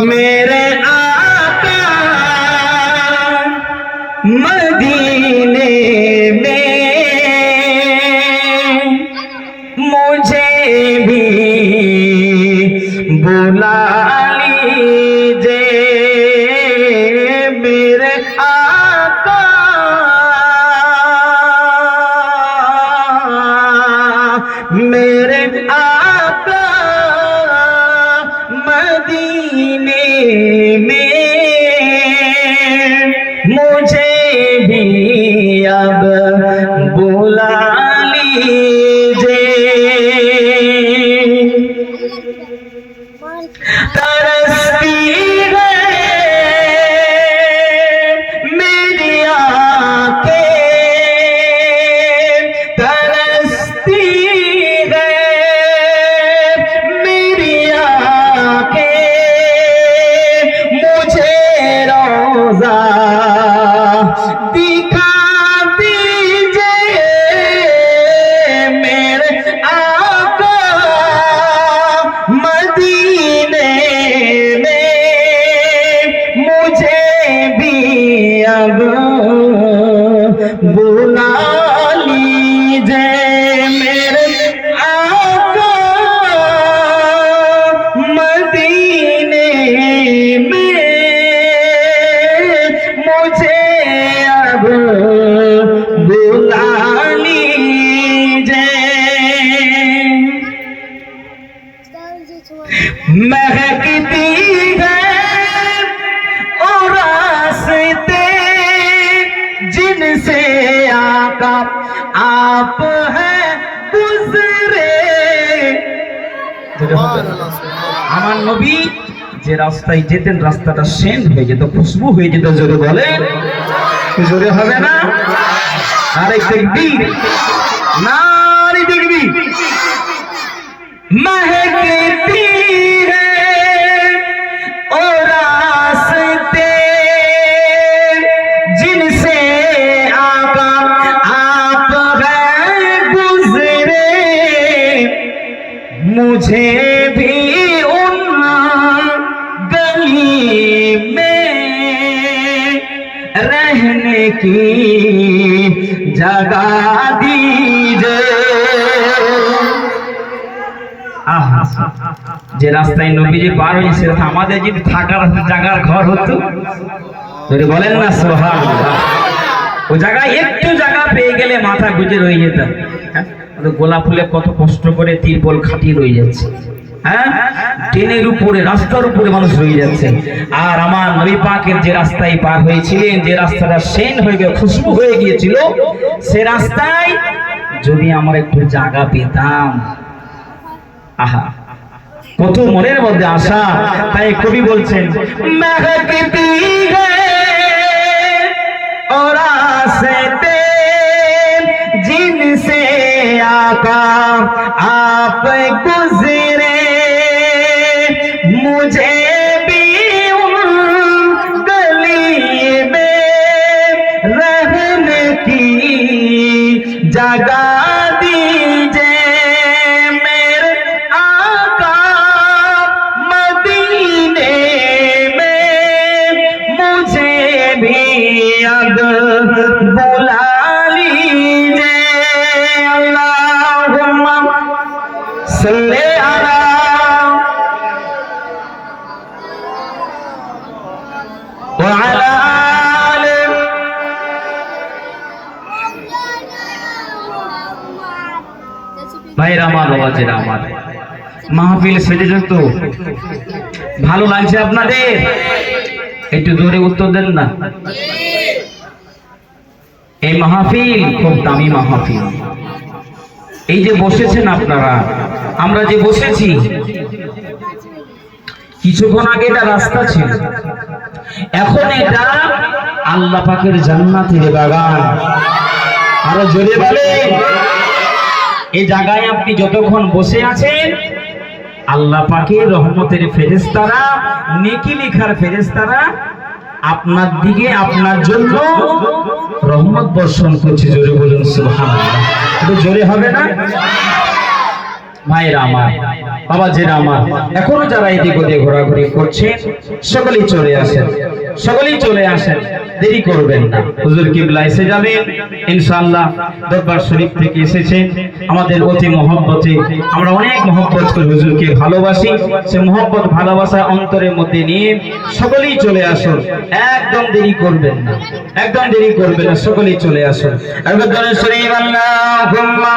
मेरे आका मदीने में मुझे भी बुला लीजिए। मेरे आका मेरे आका मदीने में मुझे भी अब बुला लीजिए। तरसती है मेरी आंखें, तरसती है मेरी आंखें, मुझे रोज़ा दिखा दीजिए। मेरे आका मदीने में मुझे भी अब बुला लीजिए। मेरे आका मदीने में मुझे अब बुला लीजिए। महकती है और रास्ते जिनसे आका आप है गुजरे। আমার নবী যে রাস্তায় যেতেন রাস্তাটা সেন্ট হয়ে যেত, খুশবু হয়ে যেত। জোরে বলেন, জোরে হবে না? আরে দেখবি না, আরে দেখবি महकती है और रास्ते जिनसे आका आप हैं गुजरे। मुझे भी उन गली में रहने की जगह दीजिए। যে রাস্তায় নবীজি পার হয়েছে আমাদের যদি থাকার জায়গার ঘর হতো, যদি বলেন না সুবহানাল্লাহ, ও জায়গায় একটু জায়গা পেয়ে গেলে মাথা গুজে রয়ে যেত। গোলাপ ফুলে কত কষ্ট করে তিরপল খাটিয়ে রয়ে যাচ্ছে, হ্যাঁ, ট্রেনের উপরে রাস্তার উপরে মানুষ রয়ে যাচ্ছে। আর আমার নবী পাকের যে রাস্তায় পার হয়েছিলেন, যে রাস্তাটা সেন হয়ে গিয়ে খুশবু হয়ে গিয়েছিল, সে রাস্তায় যদি আমরা একটু জায়গা পেতাম, আহা কত মনের মধ্যে আশা। তাই কবি বলছেন महकती है और रास्ते जिनसे आका आप गुजरे। मुझे भी उन गली में रहने की जगह दीजिए। बुला लीजिए। अल्लाहुम्मा सल्ले अला व अला आले। ভাইরা আমার, বাবাজিরা আমার, মাহফিল সেজেছে তো ভালো লাগছে আপনাদের? একটু জোরে উত্তর দেন না। এই মাহফিল খুব দামি মাহফিল। এই যে বসেছেন আপনারা, আমরা যে বসেছি, কিছুক্ষণ আগে এটা রাস্তা ছিল, এখন এটা আল্লাহ পাকের জান্নাতের বাগান। আরো জোরে বলেন, এই জায়গায় আপনি যতক্ষণ বসে আছেন আল্লাহ পাকের রহমতের ফেরেশতারা, নেকি লেখার ফেরেশতারা আপনার দিকে, আপনার জন্য রহমত বর্ষণ করছে। জোরে বলুন সুবহানাল্লাহ। একটু জোরে হবে না? ভাইরা আমার, বাবাজিরা আমার, এখনো যারা এদিক ওদিক ঘোরাঘুরি করছেন সকলেই চলে আসেন, সকলেই চলে আসেন, দেরি করবেন না। হুজুর কিবলা এসে যাবেন ইনশাআল্লাহ। দরবার শরীফ থেকে এসেছেন আমাদের অতি মহব্বতে, আমরা অনেক মহব্বত করি, হুজুরকে ভালোবাসি। সে মহব্বত ভালোবাসা অন্তরের মধ্যে নিয়ে সকলেই চলে আসুন, একদম দেরি করবেন না, একদম দেরি করবেন না, সকলেই চলে আসুন। একবার দরুদ শরীফ আল্লাহুম্মা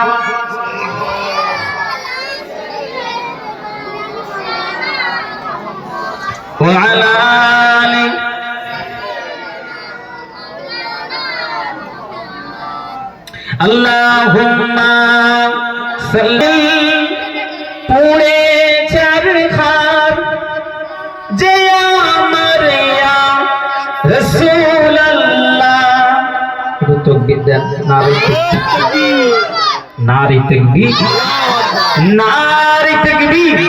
وعلى آله اللهم صل পুরে চার খার যে আমার ইয়া রাসূলুল্লাহ। তাকবীর দেন, নারে তাকবীর, নারে তাকবীর, নারে তাকবীর।